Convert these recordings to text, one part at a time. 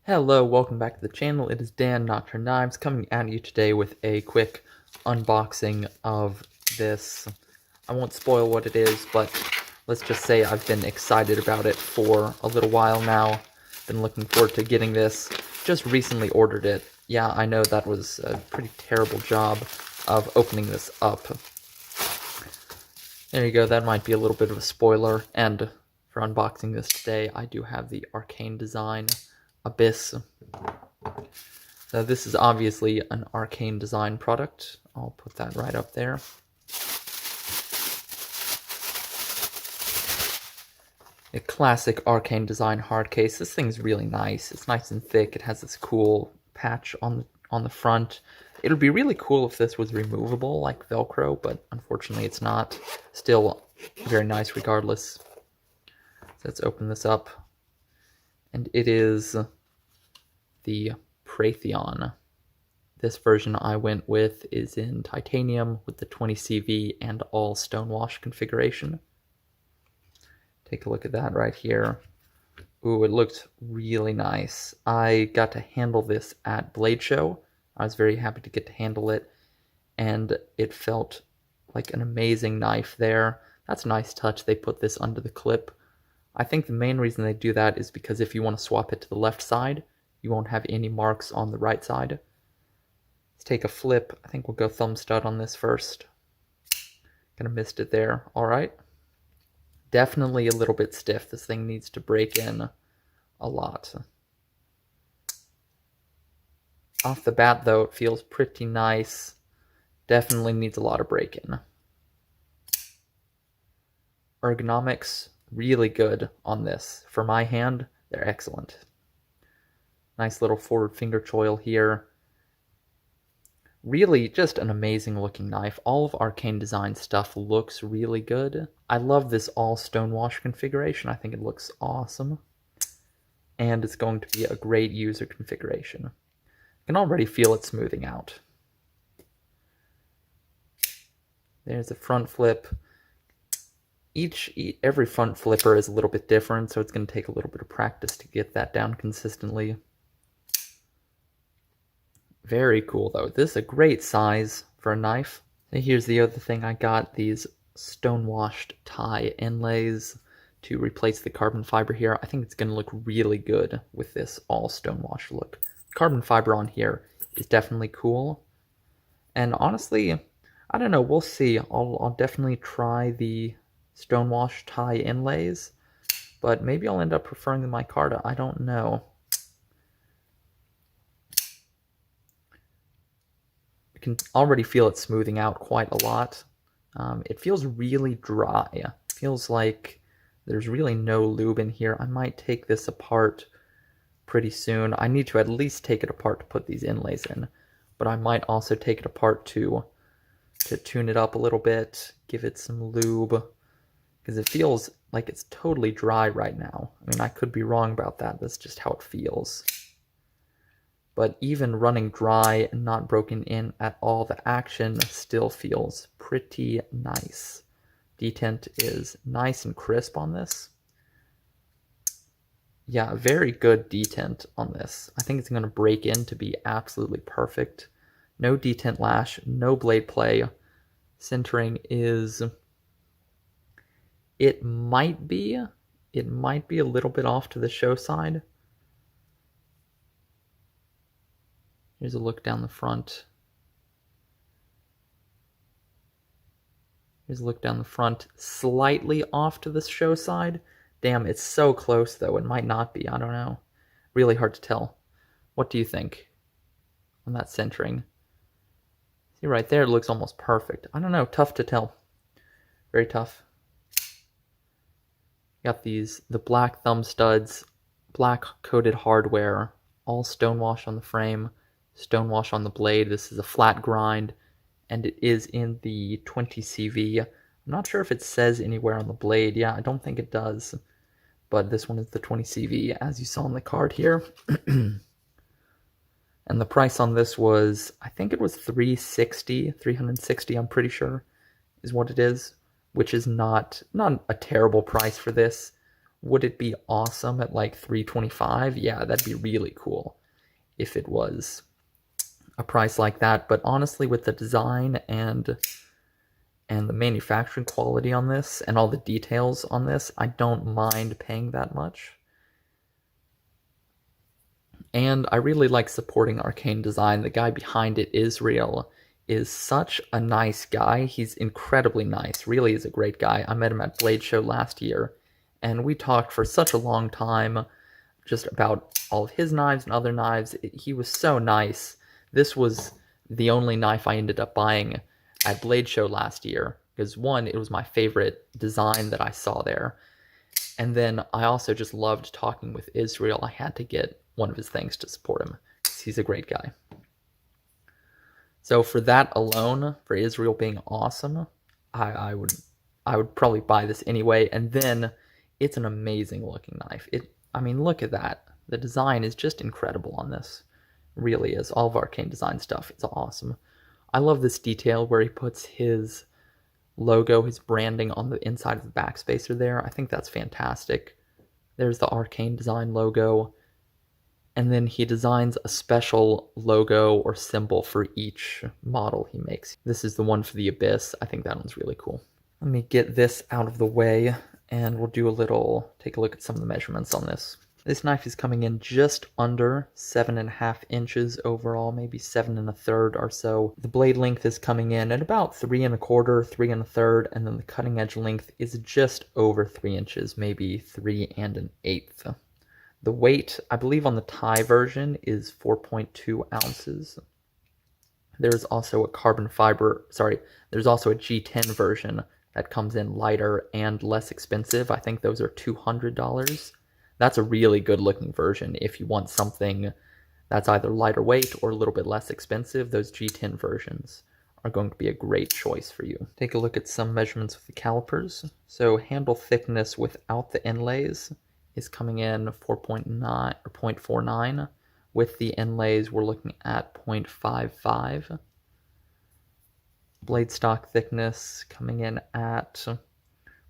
Hello, welcome back to the channel. It is Dan Nocturne Knives coming at you today with a quick unboxing of this. I won't spoil what it is, but let's just say I've been excited about it for a little while now. Been looking forward to getting this. Just recently ordered it. Yeah, I know that was a pretty terrible job of opening this up. There you go, that might be a little bit of a spoiler, and for unboxing this today, I do have the Arcane Design Abyss. So this is obviously an Arcane Design product. I'll put that right up there. A classic Arcane Design hard case. This thing's really nice. It's nice and thick. It has this cool patch on the front. It would be really cool if this was removable like Velcro, but unfortunately it's not. Still very nice regardless. So let's open this up. And it is the Preytheon. This version I went with is in titanium with the 20CV and all stonewash configuration. Take a look at that right here. Ooh, it looked really nice. I got to handle this at Blade Show. I was very happy to get to handle it, and it felt like an amazing knife there. That's a nice touch. They put this under the clip. I think the main reason they do that is because if you want to swap it to the left side, you won't have any marks on the right side. Let's take a flip. I think we'll go thumb stud on this first. Kind of missed it there. All right. Definitely a little bit stiff. This thing needs to break in a lot. Off the bat, though, it feels pretty nice. Definitely needs a lot of break-in. Ergonomics, really good on this. For my hand, they're excellent. Nice little forward finger choil here. Really just an amazing looking knife. All of Arcane Design stuff looks really good. I love this all stonewash configuration. I think it looks awesome. And it's going to be a great user configuration. I can already feel it smoothing out. There's a front flip. Every front flipper is a little bit different, so it's going to take a little bit of practice to get that down consistently. Very cool, though. This is a great size for a knife. And here's the other thing I got, these stonewashed tie inlays to replace the carbon fiber here. I think it's going to look really good with this all stonewash look. Carbon fiber on here is definitely cool. And honestly, I don't know, we'll see. I'll definitely try the stonewash tie inlays, but maybe I'll end up preferring the micarta. I don't know. I can already feel it smoothing out quite a lot. It feels really dry. It feels like there's really no lube in here. I might take this apart pretty soon. I need to at least take it apart to put these inlays in, but I might also take it apart to tune it up a little bit, give it some lube, because it feels like it's totally dry right now. I mean, I could be wrong about that. That's just how it feels. But even running dry and not broken in at all, the action still feels pretty nice. Detent is nice and crisp on this. Yeah, very good detent on this. I think it's going to break in to be absolutely perfect. No detent lash, no blade play. Centering is... It might be a little bit off to the show side. Here's a look down the front. Here's a look down the front. Slightly off to the show side. Damn, it's so close, though. It might not be. I don't know. Really hard to tell. What do you think on that centering? See, right there, it looks almost perfect. I don't know. Tough to tell. Very tough. Got the black thumb studs, black coated hardware, all stonewash on the frame, stonewash on the blade. This is a flat grind, and it is in the 20CV. I'm not sure if it says anywhere on the blade. Yeah, I don't think it does. But this one is the 20CV, as you saw on the card here. And the price on this was, I think it was $360, I'm pretty sure, is what it is, which is not a terrible price for this. Would it be awesome at like $325? Yeah, that'd be really cool if it was a price like that. But honestly, with the design and the manufacturing quality on this and all the details on this, I don't mind paying that much. And I really like supporting Arcane Design. The guy behind it, Israel, is such a nice guy. He's incredibly nice. Really is a great guy. I met him at Blade Show last year, and we talked for such a long time just about all of his knives and other knives. He was so nice. This was the only knife I ended up buying at Blade Show last year, because one, it was my favorite design that I saw there, and then I also just loved talking with Israel. I had to get one of his things to support him, because he's a great guy. So for that alone, for Israel being awesome, I would probably buy this anyway. And then it's an amazing looking knife. I mean, look at that. The design is just incredible on this. It really is. All of Arcane Design stuff is awesome. I love this detail where he puts his logo, his branding on the inside of the backspacer there. I think that's fantastic. There's the Arcane Design logo. And then he designs a special logo or symbol for each model he makes. This is the one for the Abyss. I think that one's really cool. Let me get this out of the way, and we'll take a look at some of the measurements on this. This knife is coming in just under 7.5 inches overall, maybe 7 1/3 or so. The blade length is coming in at about 3 1/4, 3 1/3, and then the cutting edge length is just over 3 inches, maybe 3 1/8. The weight, I believe on the Thai version, is 4.2 ounces. There's also a there's also a G10 version that comes in lighter and less expensive. I think those are $200. That's a really good looking version. If you want something that's either lighter weight or a little bit less expensive, those G10 versions are going to be a great choice for you. Take a look at some measurements with the calipers. So handle thickness without the inlays is coming in 4.9 or 0.49. With the inlays, we're looking at 0.55. Blade stock thickness coming in at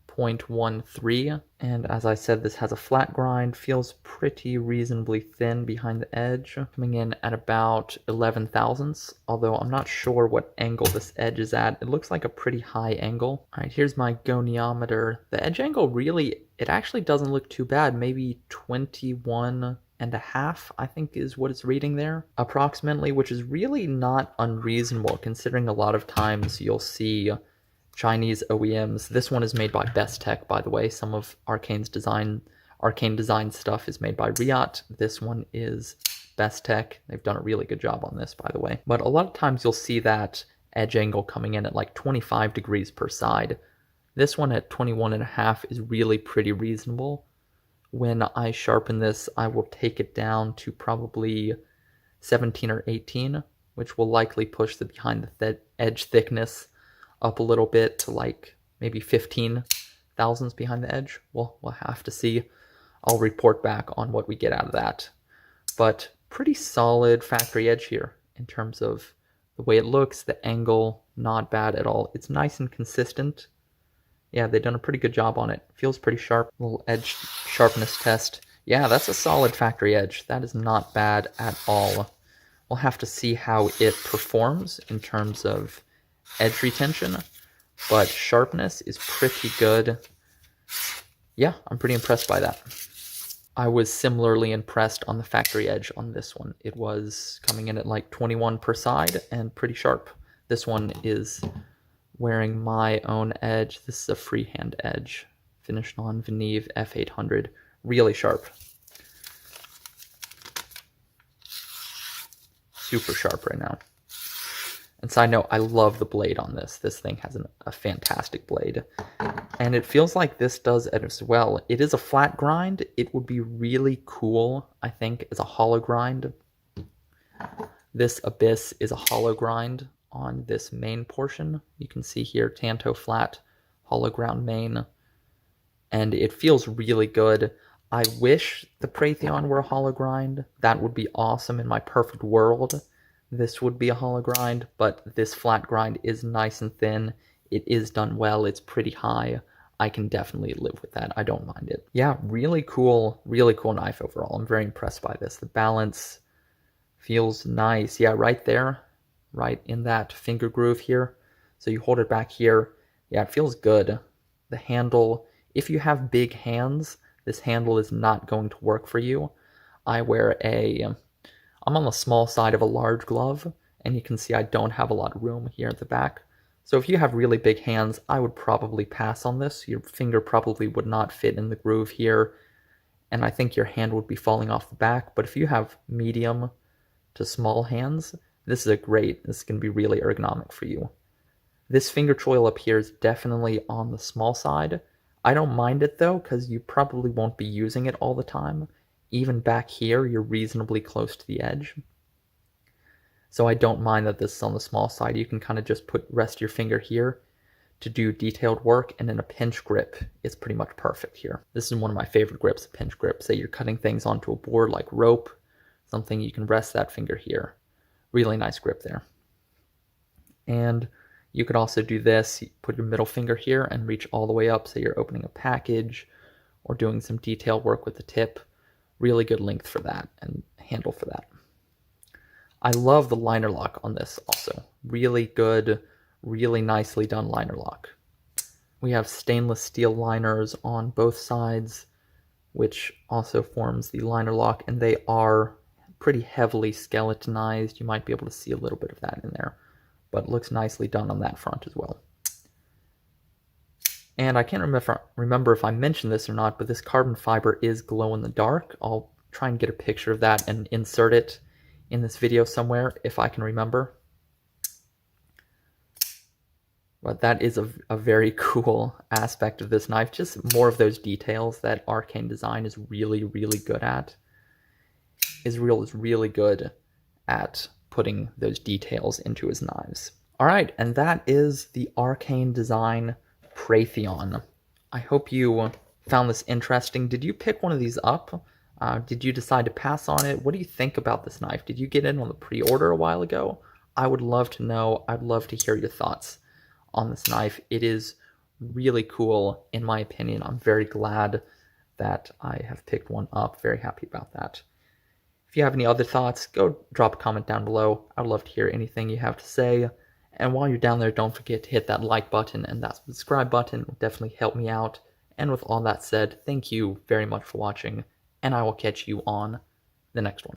0.13. And as I said, this has a flat grind, feels pretty reasonably thin behind the edge, coming in at about 11 thousandths, although I'm not sure what angle this edge is at. It looks like a pretty high angle. All right, here's my goniometer. The edge angle really, it actually doesn't look too bad. Maybe 21.5, I think is what it's reading there, approximately, which is really not unreasonable considering a lot of times you'll see Chinese OEMs. This one is made by Best Tech, by the way. Some of Arcane Design stuff is made by Riot. This one is Best Tech. They've done a really good job on this, by the way. But a lot of times you'll see that edge angle coming in at like 25 degrees per side. This one at 21.5 is really pretty reasonable. When I sharpen this, I will take it down to probably 17 or 18, which will likely push the behind the edge thickness up a little bit to like maybe 15 thousandths behind the edge. We'll have to see. I'll report back on what we get out of that. But pretty solid factory edge here in terms of the way it looks, the angle, not bad at all. It's nice and consistent. Yeah, they've done a pretty good job on it. Feels pretty sharp. Little edge sharpness test. Yeah, that's a solid factory edge. That is not bad at all. We'll have to see how it performs in terms of edge retention, but sharpness is pretty good. Yeah, I'm pretty impressed by that. I was similarly impressed on the factory edge on this one. It was coming in at like 21 per side and pretty sharp. This one is wearing my own edge. This is a freehand edge, finished on Veneve F800. Really sharp. Super sharp right now. And side note, I love the blade on this. This thing has a fantastic blade. And it feels like this does as well. It is a flat grind. It would be really cool, I think, as a hollow grind. This Abyss is a hollow grind on this main portion. You can see here, Tanto flat, hollow ground main. And it feels really good. I wish the Preytheon were a hollow grind. That would be awesome in my perfect world. This would be a hollow grind, but this flat grind is nice and thin. It is done well. It's pretty high. I can definitely live with that. I don't mind it. Yeah, really cool knife overall. I'm very impressed by this. The balance feels nice. Yeah, right there, right in that finger groove here. So you hold it back here. Yeah, it feels good. The handle, if you have big hands, this handle is not going to work for you. I'm on the small side of a large glove, and you can see I don't have a lot of room here at the back. So if you have really big hands, I would probably pass on this. Your finger probably would not fit in the groove here, and I think your hand would be falling off the back. But if you have medium to small hands, this is going to be really ergonomic for you. This finger choil up here is definitely on the small side. I don't mind it though, because you probably won't be using it all the time. Even back here, you're reasonably close to the edge. So I don't mind that this is on the small side. You can kind of just rest your finger here to do detailed work, and in a pinch grip, it's pretty much perfect here. This is one of my favorite grips, a pinch grip. Say you're cutting things onto a board like rope, something, you can rest that finger here. Really nice grip there. And you could also do this, you put your middle finger here and reach all the way up. Say you're opening a package or doing some detail work with the tip. Really good length for that and handle for that. I love the liner lock on this also. Really good, really nicely done liner lock. We have stainless steel liners on both sides, which also forms the liner lock, and they are pretty heavily skeletonized. You might be able to see a little bit of that in there, but it looks nicely done on that front as well. And I can't remember if I mentioned this or not, but this carbon fiber is glow in the dark. I'll try and get a picture of that and insert it in this video somewhere if I can remember. But that is a very cool aspect of this knife. Just more of those details that Arcane Design is really, really good at. Israel is really good at putting those details into his knives. All right, and that is the Arcane Design Preytheon. I hope you found this interesting. Did you pick one of these up? Did you decide to pass on it? What do you think about this knife? Did you get in on the pre-order a while ago? I would love to know. I'd love to hear your thoughts on this knife. It is really cool, in my opinion. I'm very glad that I have picked one up. Very happy about that. If you have any other thoughts, go drop a comment down below. I'd love to hear anything you have to say. And while you're down there, don't forget to hit that like button and that subscribe button. It will definitely help me out. And with all that said, thank you very much for watching, and I will catch you on the next one.